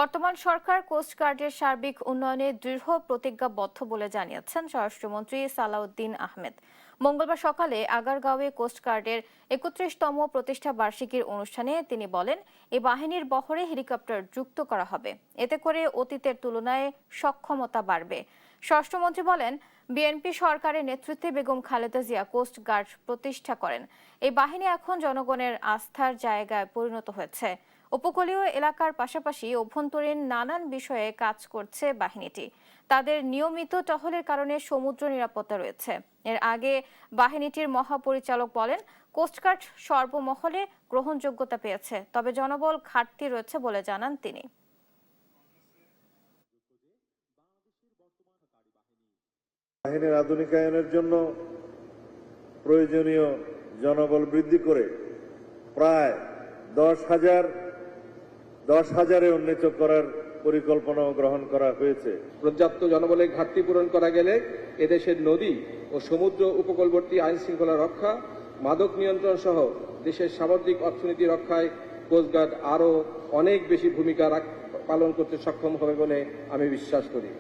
বর্তমান সরকার কোস্টগার্ডের সার্বিক উন্নয়নে দৃঢ় প্রতিজ্ঞাবদ্ধ বলে জানিয়েছেন স্বরাষ্ট্রমন্ত্রী সালাউদ্দিন আহমেদ। মঙ্গলবার সকালে আগারগাঁওয়ে কোস্টগার্ডের ৩১তম প্রতিষ্ঠা বার্ষিকীর অনুষ্ঠানে তিনি বলেন, এই বাহিনীর বহরে হেলিকপ্টার যুক্ত করা হবে। এতে করে অতীতের তুলনায় সক্ষমতা বাড়বে। স্বরাষ্ট্রমন্ত্রী বলেন, বিএনপি সরকারের নেতৃত্বে বেগম খালেদা জিয়া কোস্টগার্ড প্রতিষ্ঠা করেন। এই বাহিনী এখন জনগণের আস্থার জায়গায় পরিণত হয়েছে। উপকূলীয় এলাকার পাশাপাশি অভ্যন্তরীণ নানান বিষয়ে কাজ করছে বাহিনীটি। তাদের নিয়মিত টহলের কারণে সমুদ্র নিরাপত্তা রয়েছে। এর আগে বাহিনীটির মহাপরিচালক বলেন, কোস্টগার্ড সর্বমহলে গ্রহণযোগ্যতা পেয়েছে, তবে জনবল ঘাটতি রয়েছে বলে জানান তিনি। বাহিনীর আধুনিকায়নের জন্য প্রয়োজনীয় জনবল বৃদ্ধি করে প্রায় 10,000-এ উন্নীত করার পরিকল্পনা গ্রহণ করা হয়েছে। পর্যাপ্ত জনবলের ঘাটতি পূরণ করা গেলে এদেশের নদী ও সমুদ্র উপকূলবর্তী আইন শৃঙ্খলা রক্ষা, মাদক নিয়ন্ত্রণ সহ দেশের সামুদ্রিক অর্থনীতি রক্ষায় কোস্টগার্ড আরও অনেক বেশি ভূমিকা পালন করতে সক্ষম হবে বলে আমি বিশ্বাস করি।